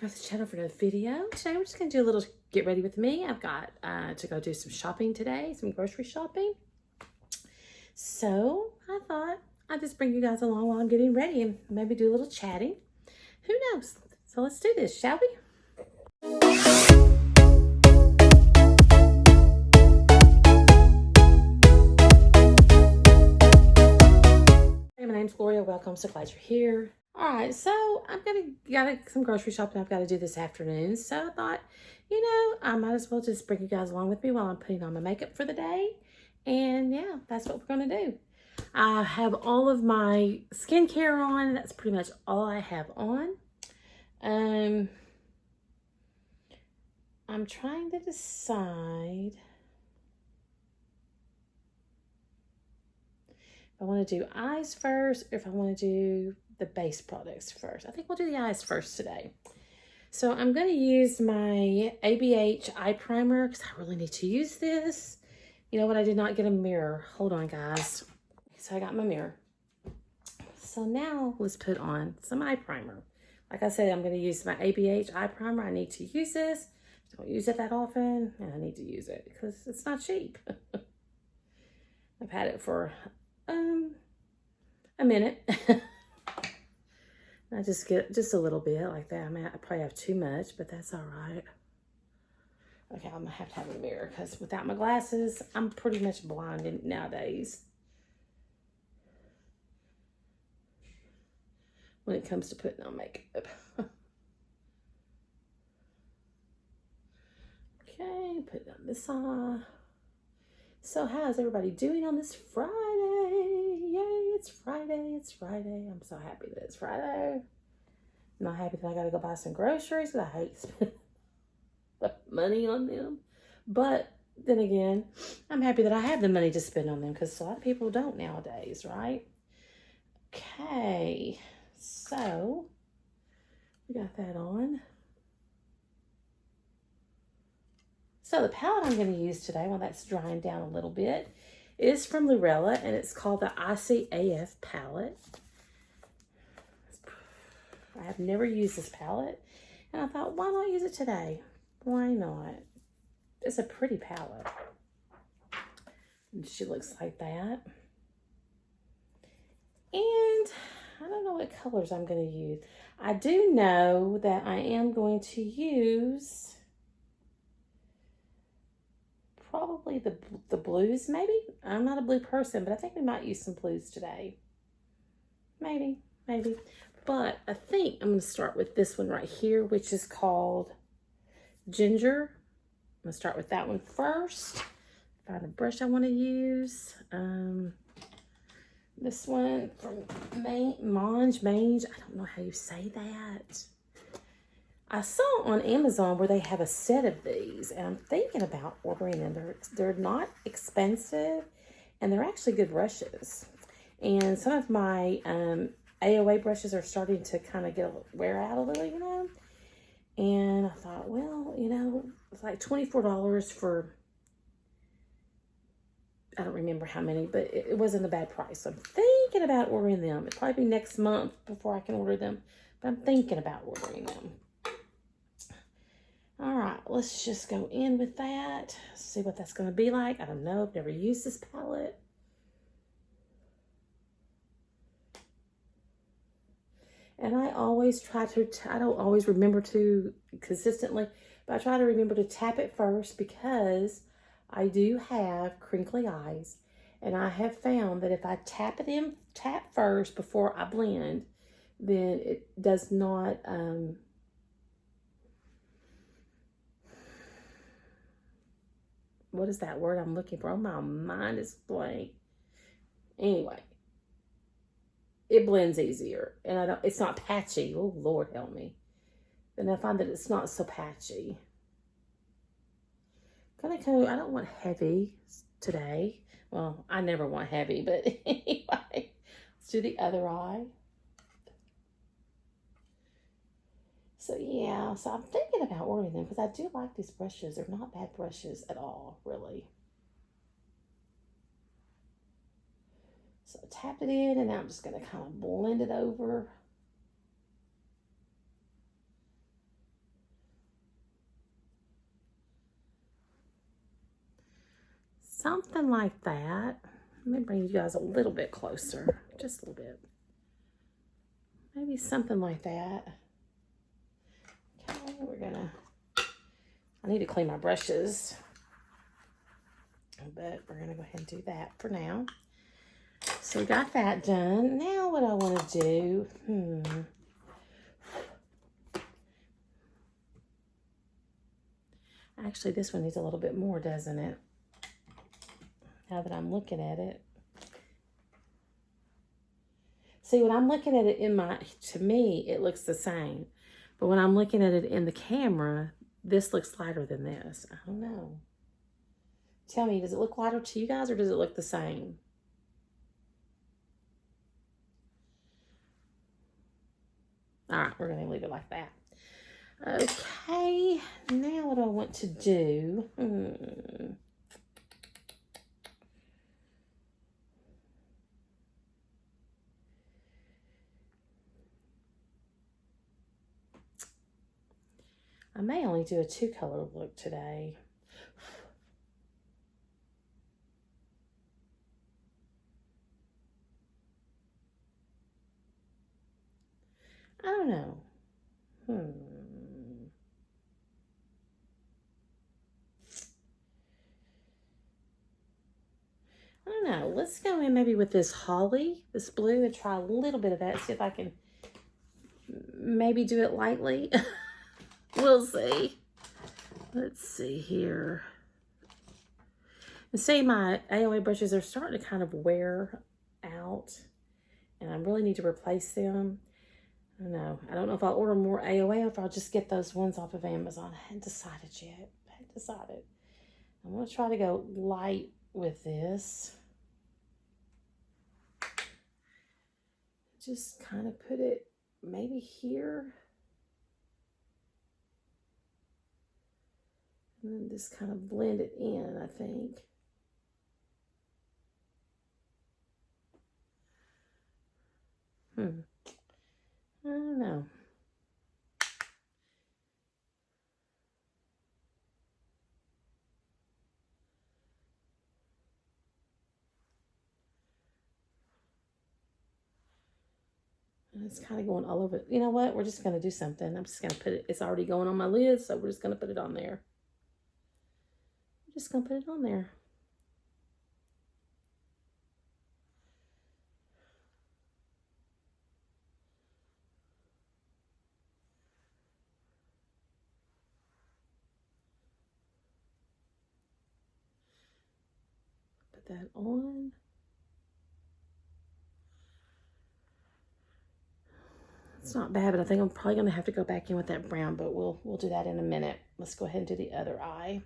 welcome back to the channel for another video. Today we're just going to do a little get ready with me. I've got to go do some shopping today, some grocery shopping. So I thought I'd just bring you guys along while I'm getting ready and maybe do a little chatting. Who knows? So let's do this, shall we? Hey, my name's Gloria. Welcome. So glad you're here. All right, so I've got some grocery shopping I've got to do this afternoon. So I thought, you know, I might as well just bring you guys along with me while I'm putting on my makeup for the day. And yeah, that's what we're going to do. I have all of my skincare on. That's pretty much all I have on. I'm trying to decide if I want to do eyes first or if I want to do the base products first. I think we'll do the eyes first today. So I'm going to use my ABH eye primer because I really need to use this. You know what? I did not get a mirror. Hold on, guys. So I got my mirror. So now let's put on some eye primer. Like I said, I'm going to use my ABH eye primer. I need to use this. I don't use it that often, and I need to use it because it's not cheap. I've had it for a minute. I just get just a little bit like that. I mean, I probably have too much, but that's all right. Okay, I'm gonna have to have a mirror because without my glasses, I'm pretty much blind nowadays when it comes to putting on makeup. Okay, put it on this side. So how's everybody doing on this Friday? Yay, it's Friday, it's Friday. I'm so happy that it's Friday. I'm not happy that I gotta go buy some groceries because I hate spending money on them. But then again, I'm happy that I have the money to spend on them because a lot of people don't nowadays, right? Okay, so we got that on. So the palette I'm going to use today, while that's drying down a little bit, is from Lurella, and it's called the Icy AF palette. I have never used this palette, and I thought, why not use it today? Why not? It's a pretty palette. And she looks like that. And I don't know what colors I'm going to use. I do know that I am going to use probably the blues, maybe. I'm not a blue person, but I think we might use some blues today. Maybe. But I think I'm going to start with this one right here, which is called Ginger. I'm going to start with that one first. Find a brush I want to use. This one from Mange. I don't know how you say that. I saw on Amazon where they have a set of these, and I'm thinking about ordering them. They're not expensive, and they're actually good brushes. And some of my AOA brushes are starting to kind of wear out a little, you know. And I thought, well, you know, it's like $24 for, I don't remember how many, but it wasn't a bad price. So I'm thinking about ordering them. It'll probably be next month before I can order them, but I'm thinking about ordering them. All right, let's just go in with that. See what that's going to be like. I don't know. I've never used this palette. And I always try to, I don't always remember to consistently, but I try to remember to tap it first because I do have crinkly eyes. And I have found that if I tap first before I blend, then it does not, what is that word I'm looking for? Oh, my mind is blank. Anyway, it blends easier, and it's not patchy. Oh, Lord help me. And I find that it's not so patchy. I don't want heavy today. Well, I never want heavy, but anyway, let's do the other eye. So yeah, so I'm thinking about ordering them because I do like these brushes. They're not bad brushes at all, really. So I tapped it in, and now I'm just going to kind of blend it over. Something like that. Let me bring you guys a little bit closer. Just a little bit. Maybe something like that. Okay, we're gonna... I need to clean my brushes. But we're gonna go ahead and do that for now. So we got that done. Now what I want to do... Actually, this one needs a little bit more, doesn't it? Now that I'm looking at it. See, when I'm looking at it to me, it looks the same. But when I'm looking at it in the camera, this looks lighter than this. I don't know. Tell me, does it look lighter to you guys or does it look the same? All right, we're going to leave it like that. Okay, now what I want to do... I may only do a 2-color look today. I don't know. I don't know. Let's go in maybe with this holly, this blue, and try a little bit of that. See if I can maybe do it lightly. We'll see. Let's see here. And see, my AOA brushes are starting to kind of wear out, and I really need to replace them. I don't know. I don't know if I'll order more AOA or if I'll just get those ones off of Amazon. I hadn't decided yet. I hadn't decided. I'm going to try to go light with this. Just kind of put it maybe here. And then just kind of blend it in, I think. I don't know. And it's kind of going all over. You know what? We're just going to do something. I'm just going to put it. It's already going on my lid, so we're just going to put it on there. I'm just going to put it on there. Put that on. It's not bad, but I think I'm probably going to have to go back in with that brown, but we'll do that in a minute. Let's go ahead and do the other eye.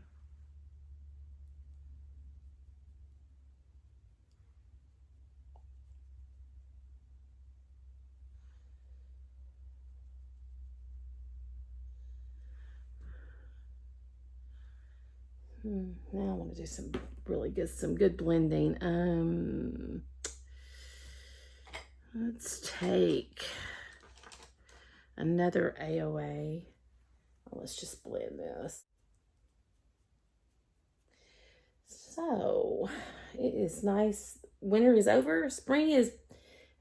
Now I want to do some good blending. Let's take another AOA. Let's just blend this. So it is nice. Winter is over. Spring is,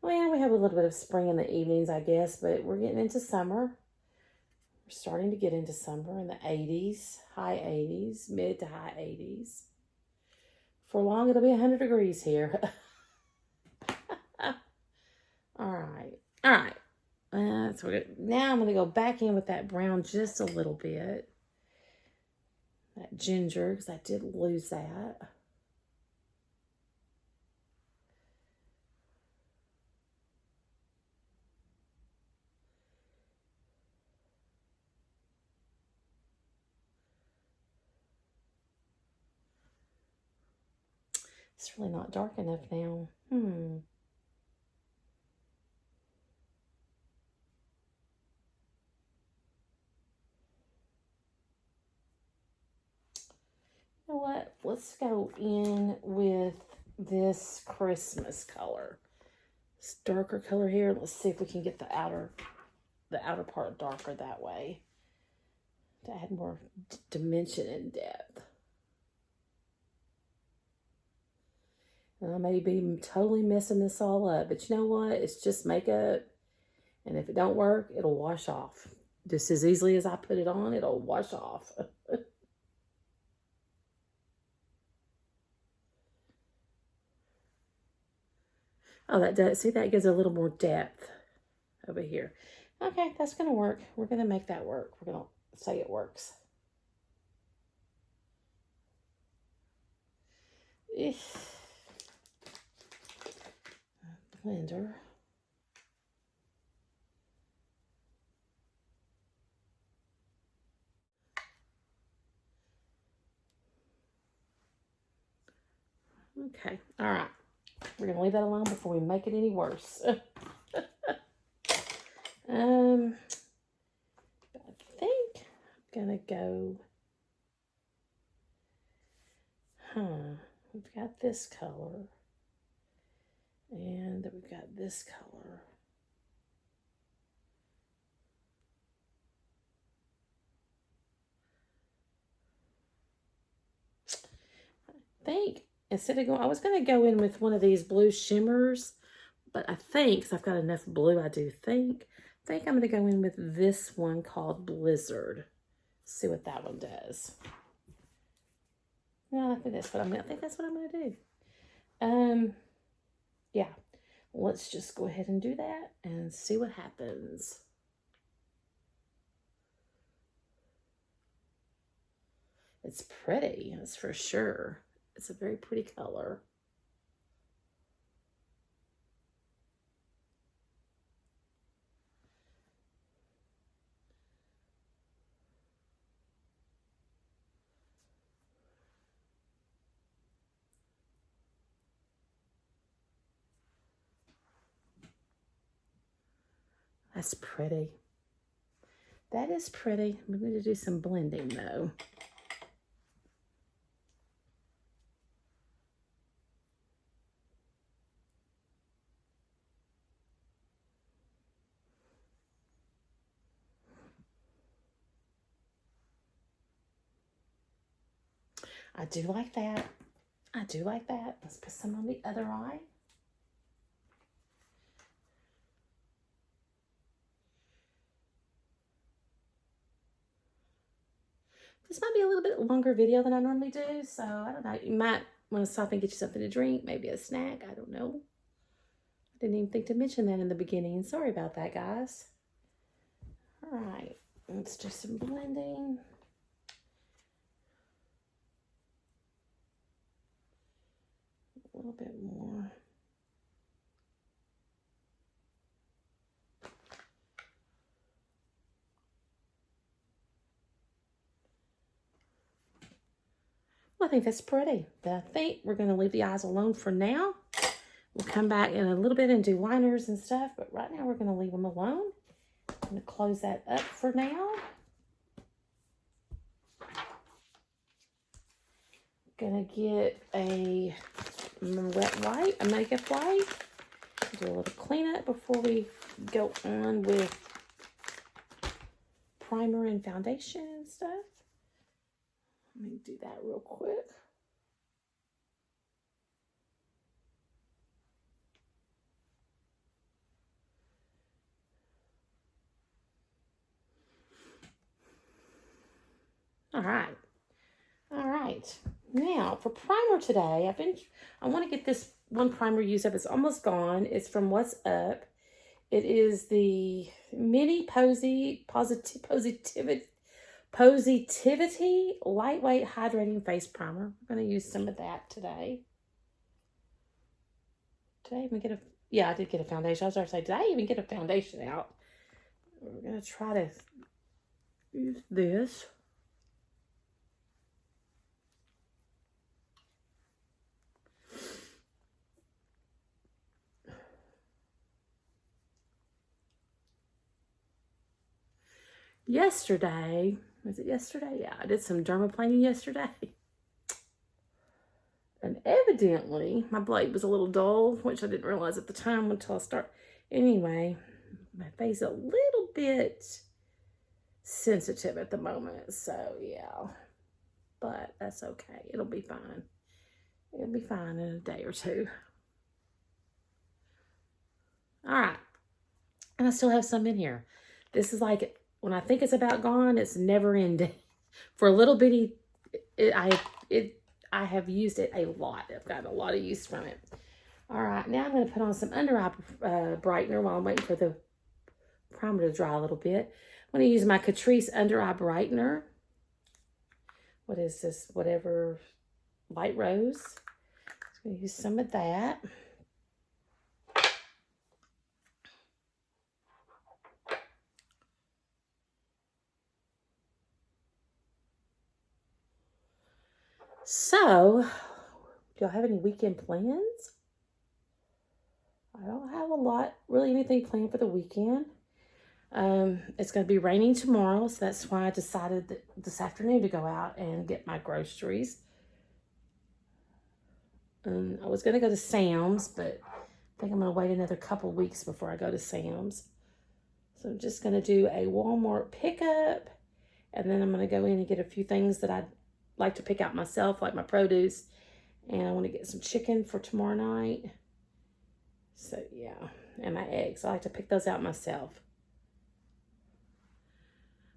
well, we have a little bit of spring in the evenings, I guess, but we're getting into summer. We're starting to get into summer in the 80s, high 80s, mid to high 80s. For long, it'll be 100 degrees here. All right. So now I'm going to go back in with that brown just a little bit. That ginger, because I did lose that. It's really not dark enough now. You know what? Let's go in with this Christmas color. This darker color here. Let's see if we can get the outer part darker that way to add more dimension and depth. I may be totally messing this all up, but you know what? It's just makeup. And if it don't work, it'll wash off. Just as easily as I put it on, it'll wash off. Oh, that does. See, that gives a little more depth over here. Okay, that's going to work. We're going to make that work. We're going to say it works. Blender. Okay, all right. We're going to leave that alone before we make it any worse. I think I'm going to go, we've got this color, and we've got this color. I think instead of going, I was going to go in with one of these blue shimmers, but I think, because I've got enough blue, I think I'm going to go in with this one called Blizzard. See what that one does. No, I think that's what I'm going to do. Yeah. Let's just go ahead and do that and see what happens. It's pretty, that's for sure. It's a very pretty color. That's pretty. That is pretty. I'm going to do some blending though. I do like that. I do like that. Let's put some on the other eye. This might be a little bit longer video than I normally do, so I don't know. You might want to stop and get you something to drink, maybe a snack. I don't know. I didn't even think to mention that in the beginning. Sorry about that, guys. All right, let's do some blending. A little bit more. Well, I think that's pretty, but I think we're going to leave the eyes alone for now. We'll come back in a little bit and do liners and stuff, but right now we're going to leave them alone. I'm going to close that up for now. Gonna get a wet wipe, a makeup wipe. Do a little cleanup before we go on with primer and foundation and stuff. Let me do that real quick. All right. All right. Now for primer today, I want to get this one primer used up. It's almost gone. It's from What's Up. It is the Mini Positivity Lightweight Hydrating Face Primer. I'm going to use some of that today. Did I even get a... Yeah, I did get a foundation. I was going to say, did I even get a foundation out? We're going to try to use this. Yesterday, was it yesterday? Yeah, I did some dermaplaning yesterday. And evidently, my blade was a little dull, which I didn't realize at the time until I started. Anyway, my face is a little bit sensitive at the moment, so yeah. But that's okay. It'll be fine. It'll be fine in a day or two. All right. And I still have some in here. This is like, when I think it's about gone, it's never ending. For a little bitty, I have used it a lot. I've gotten a lot of use from it. All right, now I'm going to put on some under eye brightener while I'm waiting for the primer to dry a little bit. I'm going to use my Catrice under eye brightener. What is this? Whatever, light rose. I'm going to use some of that. So, do y'all have any weekend plans? I don't have a lot, really anything planned for the weekend. It's going to be raining tomorrow, so that's why I decided that this afternoon to go out and get my groceries. I was going to go to Sam's, but I think I'm going to wait another couple weeks before I go to Sam's. So I'm just going to do a Walmart pickup, and then I'm going to go in and get a few things that I'd like to pick out myself, like my produce, and I want to get some chicken for tomorrow night. So yeah, and my eggs. I like to pick those out myself.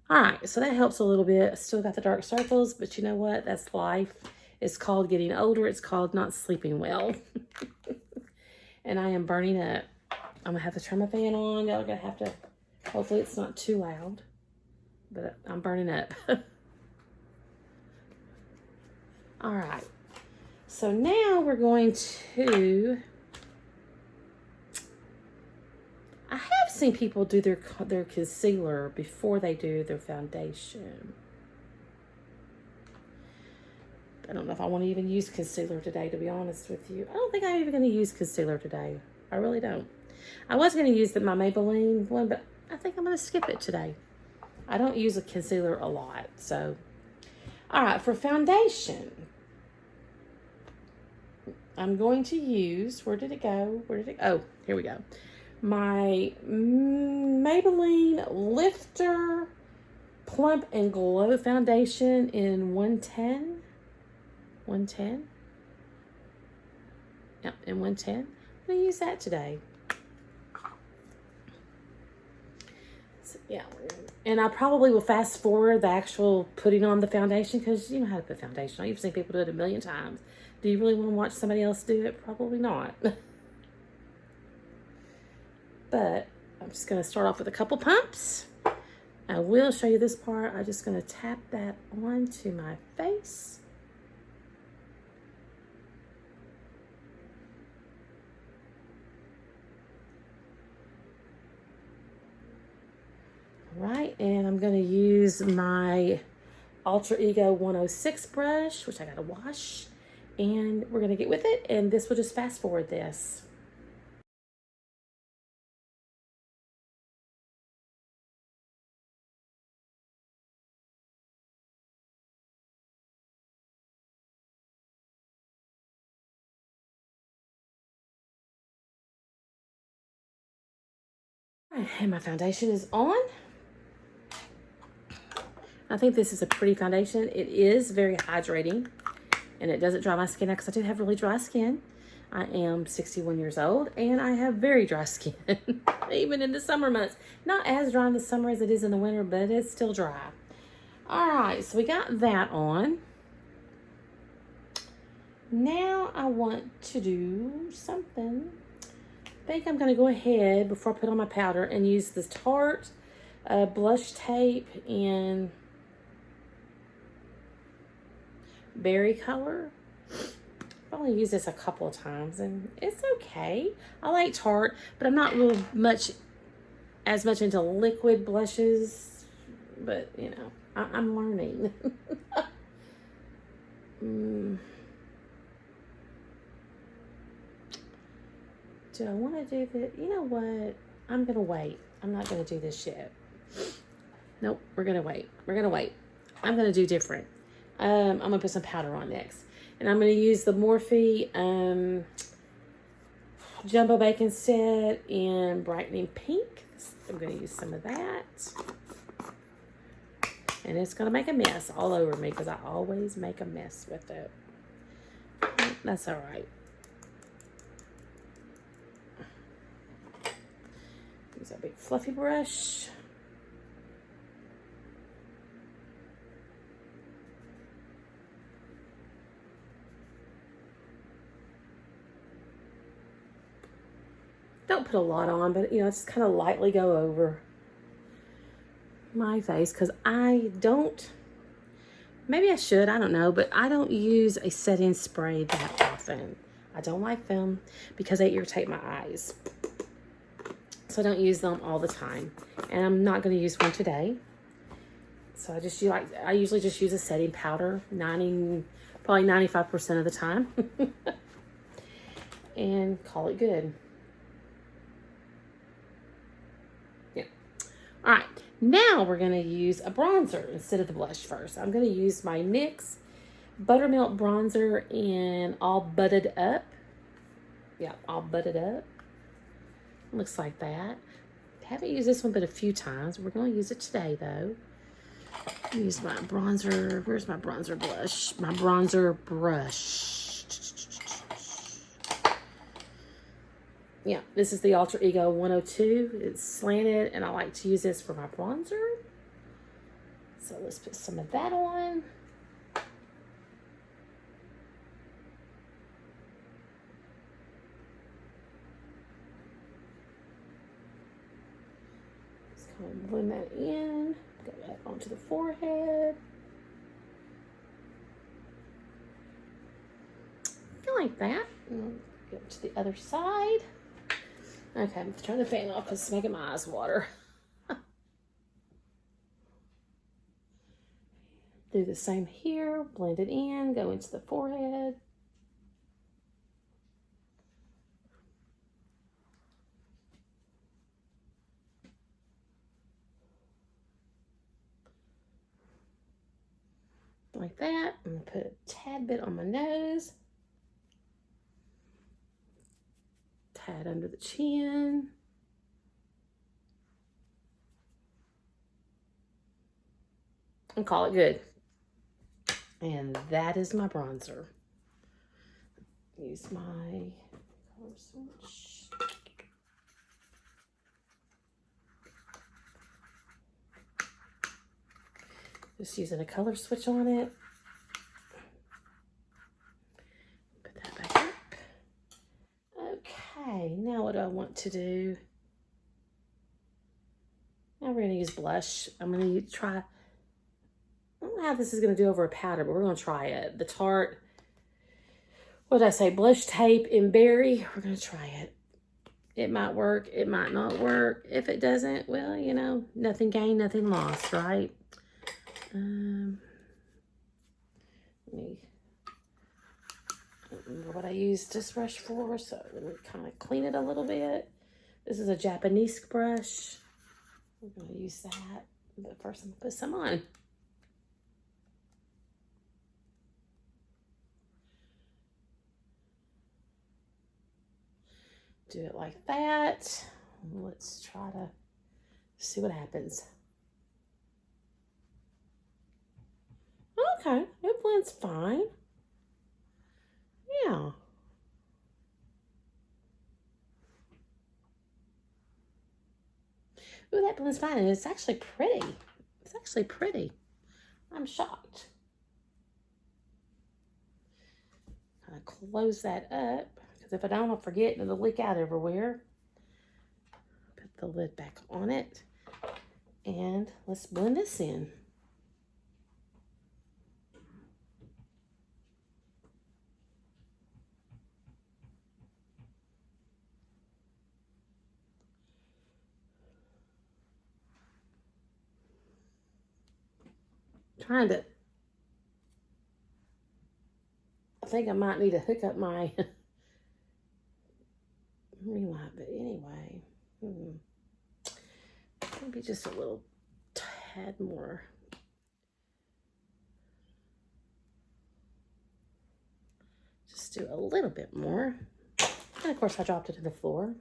All right, so that helps a little bit. I still got the dark circles, but you know what? That's life. It's called getting older. It's called not sleeping well. And I am burning up. I'm going to have to turn my fan on. Y'all are going to have to, hopefully it's not too loud, but I'm burning up. All right, so now we're going to, I have seen people do their concealer before they do their foundation. I don't know if I want to even use concealer today, to be honest with you. I don't think I'm even going to use concealer today. I really don't. I was going to use my Maybelline one, but I think I'm going to skip it today. I don't use a concealer a lot, so. All right, for foundation, I'm going to use, where did it go? Oh, here we go. My Maybelline Lifter Plump and Glow Foundation in 110. 110. Yep, in 110. I'm going to use that today. So, yeah, and I probably will fast forward the actual putting on the foundation, because you know how to put foundation on. You've seen people do it a million times. Do you really want to watch somebody else do it? Probably not. But I'm just going to start off with a couple pumps. I will show you this part. I'm just going to tap that onto my face. All right, and I'm going to use my Ultra Ego 106 brush, which I got to wash. And we're going to get with it, and this will just fast forward this. And my foundation is on. I think this is a pretty foundation. It is very hydrating, and it doesn't dry my skin out, because I do have really dry skin. I am 61 years old, and I have very dry skin, even in the summer months. Not as dry in the summer as it is in the winter, but it's still dry. All right, so we got that on. Now I want to do something. I think I'm going to go ahead, before I put on my powder, and use this Tarte blush tape in berry color. I've only used this a couple of times, and it's okay. I like Tarte, but I'm not real much into liquid blushes. But, you know, I'm learning. Do I want to do this? You know what? I'm going to wait. I'm not going to do this yet. Nope, we're going to wait. We're going to wait. I'm going to do different. I'm going to put some powder on next. And I'm going to use the Morphe Jumbo Bacon Set in Brightening Pink. I'm going to use some of that. And it's going to make a mess all over me, because I always make a mess with it. That's all right. Use a big fluffy brush. Don't put a lot on, but you know, just kind of lightly go over my face because I don't, maybe I should, I don't know, but I don't use a setting spray that often. I don't like them because they irritate my eyes. So I don't use them all the time. And I'm not going to use one today. So I usually just use a setting powder, probably 95% of the time. And call it good. Yeah. All right. Now we're going to use a bronzer instead of the blush first. I'm going to use my NYX Buttermilk Bronzer in All Butted Up. Yeah, All Butted Up. Looks like that. Haven't used this one but a few times. We're going to use it today though. Use my bronzer. Where's my bronzer blush? My bronzer brush. Yeah, this is the Alter Ego 102. It's slanted and I like to use this for my bronzer. So let's put some of that on. Blend that in, go that onto the forehead. I like that. Go to the other side. Okay, I'm turning the fan off because it's making my eyes water. Do the same here, blend it in, go into the forehead. Like that. I'm going to put a tad bit on my nose. Tad under the chin. And call it good. And that is my bronzer. Use my color switch. Just using a color switch on it. Put that back up. Okay, now what do I want to do? Now we're going to use blush. I'm going to try, I don't know how this is going to do over a powder, but we're going to try it. The Tarte, what did I say? Blush Tape in Berry. We're going to try it. It might work. It might not work. If it doesn't, well, you know, nothing gained, nothing lost, right? Let me, I don't remember what I used this brush for, so let me kind of clean it a little bit. This is a Japanese brush. We're going to use that, but first I'm going to put some on. Do it like that. Let's try to see what happens. Okay, it blends fine. Yeah. Ooh, that blends fine, and it's actually pretty. It's actually pretty. I'm shocked. Kind of close that up, because if I don't, I'll forget and it'll leak out everywhere. Put the lid back on it, and let's blend this in. Trying to, I think I might need to hook up my ring light, but anyway, maybe just a little tad more. Just do a little bit more. And of course I dropped it to the floor.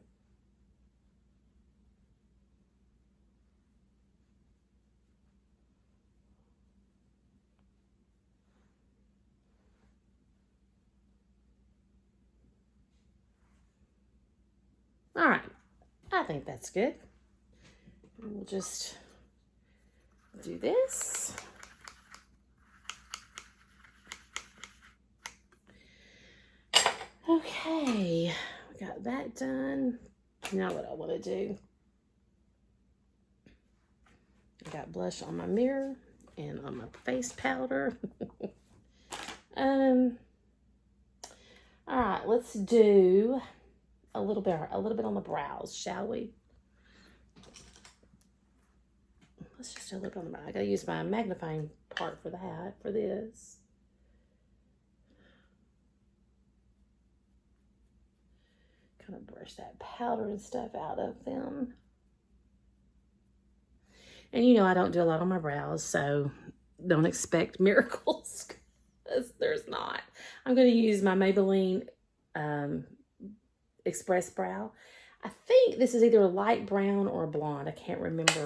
All right, I think that's good. And we'll just do this. Okay, we got that done. Now what I want to do. I got blush on my mirror and on my face powder. All right, let's do a little bit on the brows, shall we? Let's just do a little bit on the brow. I gotta use my magnifying part for that, for this. Kind of brush that powder and stuff out of them. And you know I don't do a lot on my brows, so don't expect miracles, because there's not. I'm going to use my Maybelline Express Brow. I think this is either a light brown or a blonde. I can't remember.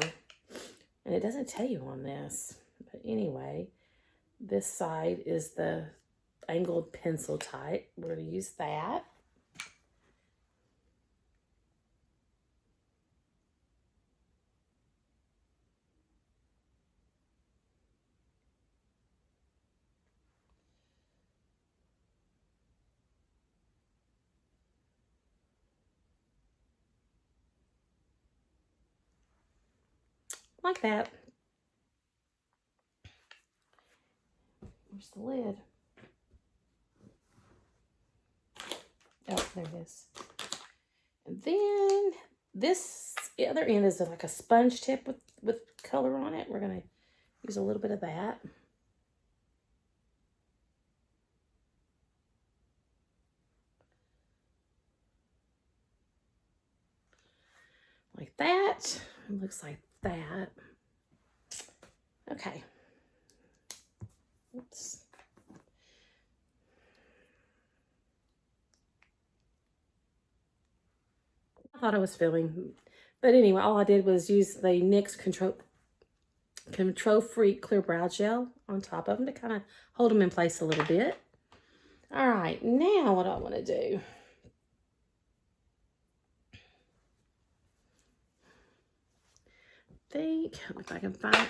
And it doesn't tell you on this. But anyway, this side is the angled pencil type. We're going to use that. Like that. Where's the lid? Oh, there it is. And then this, the other end is like a sponge tip with color on it. We're going to use a little bit of that. Like that. It looks like that. Okay. Oops. I thought I was filming. But anyway, all I did was use the NYX Control Freak Clear Brow Gel on top of them to kind of hold them in place a little bit. All right, now what do I want to do? I think if I can find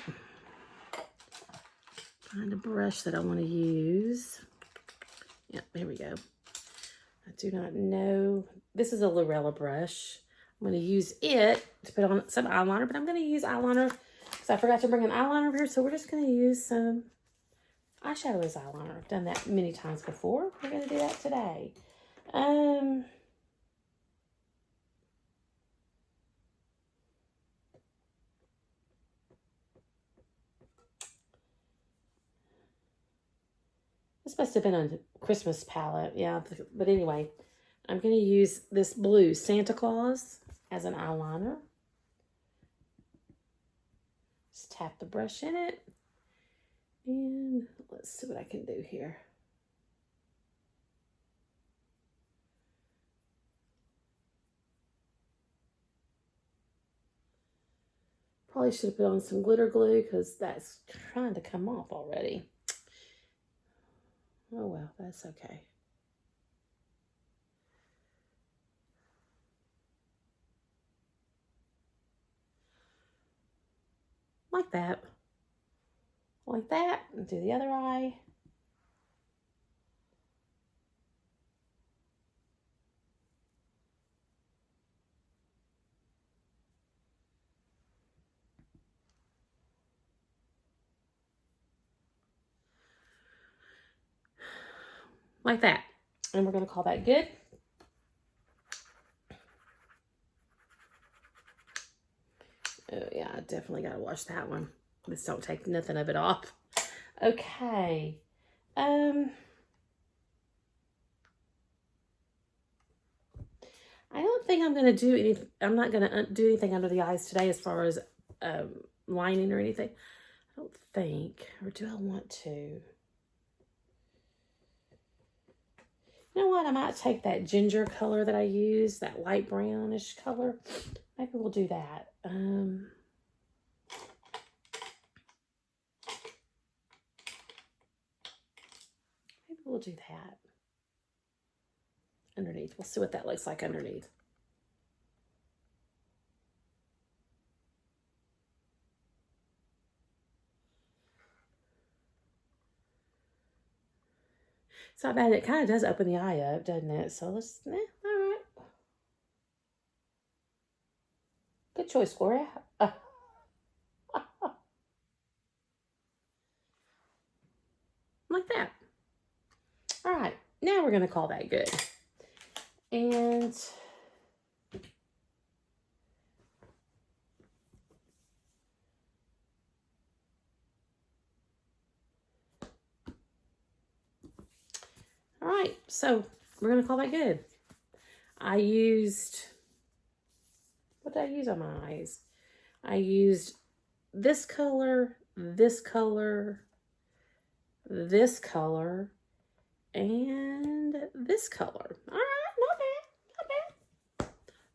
a brush that I want to use. Yep, there we go. I do not know. This is a Lurella brush. I'm going to use it to put on some eyeliner, but I'm going to use eyeliner because I forgot to bring an eyeliner over here. So we're just going to use some eyeshadow as eyeliner. I've done that many times before. We're going to do that today. This must have been a Christmas palette. Yeah, but anyway, I'm going to use this blue Santa Claus as an eyeliner. Just tap the brush in it. And let's see what I can do here. Probably should have put on some glitter glue because that's trying to come off already. Oh well, that's okay. Like that. Like that. And do the other eye. Like that. And we're going to call that good. Oh yeah, I definitely got to wash that one. Just don't take nothing of it off. Okay. I don't think I'm going to do anything. I'm not going to do anything under the eyes today as far as lining or anything. I don't think. Or do I want to? You know what? I might take that ginger color that I use, that light brownish color. Maybe we'll do that. Maybe we'll do that underneath. We'll see what that looks like underneath. It's not bad. It kind of does open the eye up, doesn't it? So let's, all right. Good choice, Gloria. Like that. All right. Now we're going to call that good. And all right, so we're going to call that good. I used, what did I use on my eyes? I used this color, this color, this color, and this color. All right, not bad, not bad.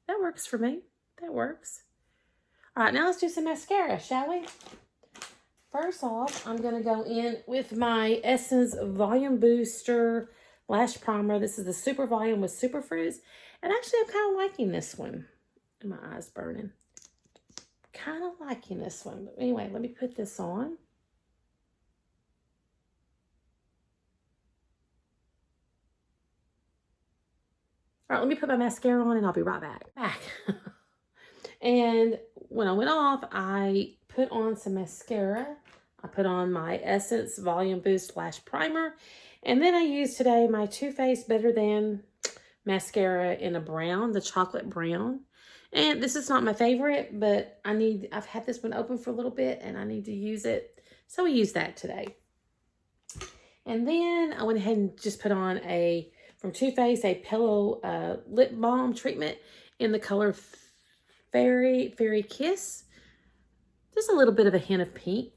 That works for me. That works. All right, now let's do some mascara, shall we? First off, I'm going to go in with my Essence Volume Booster Lash Primer. This is the Super Volume with Super Fruits. And actually, I'm kind of liking this one. And my eye's burning. Kind of liking this one. But anyway, let me put this on. All right, let me put my mascara on and I'll be right back. And when I went off, I put on some mascara. I put on my Essence Volume Boost Lash Primer. And then I used today my Too Faced Better Than mascara in a brown, the chocolate brown. And this is not my favorite, but I've had this one open for a little bit and I need to use it. So we used that today. And then I went ahead and just put on from Too Faced, a Pillow Lip Balm treatment in the color Fairy Kiss. Just a little bit of a hint of pink.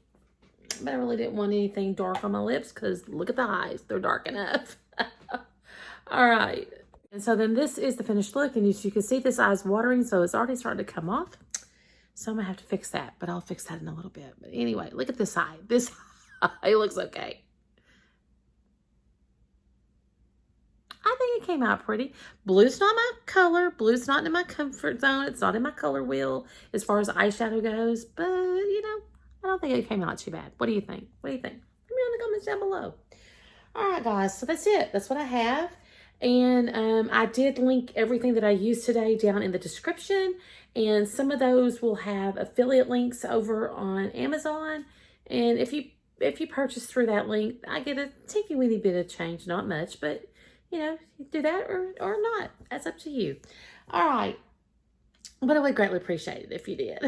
But I really didn't want anything dark on my lips because look at the eyes. They're dark enough. All right. And so then this is the finished look. And as you can see, this eye's watering. So it's already starting to come off. So I'm going to have to fix that. But I'll fix that in a little bit. But anyway, look at this eye. This eye looks okay. I think it came out pretty. Blue's not my color. Blue's not in my comfort zone. It's not in my color wheel as far as eyeshadow goes. But, you know, I don't think it came out too bad. What do you think? What do you think? Let me know in the comments down below. All right, guys. So that's it. That's what I have. And I did link everything that I used today down in the description. And some of those will have affiliate links over on Amazon. And if you purchase through that link, I get a teeny-weeny bit of change. Not much, but you know, do that or not. That's up to you. All right. But I would greatly appreciate it if you did.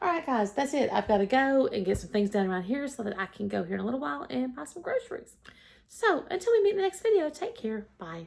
All right, guys, that's it. I've got to go and get some things done around here so that I can go here in a little while and buy some groceries. So until we meet in the next video, take care. Bye.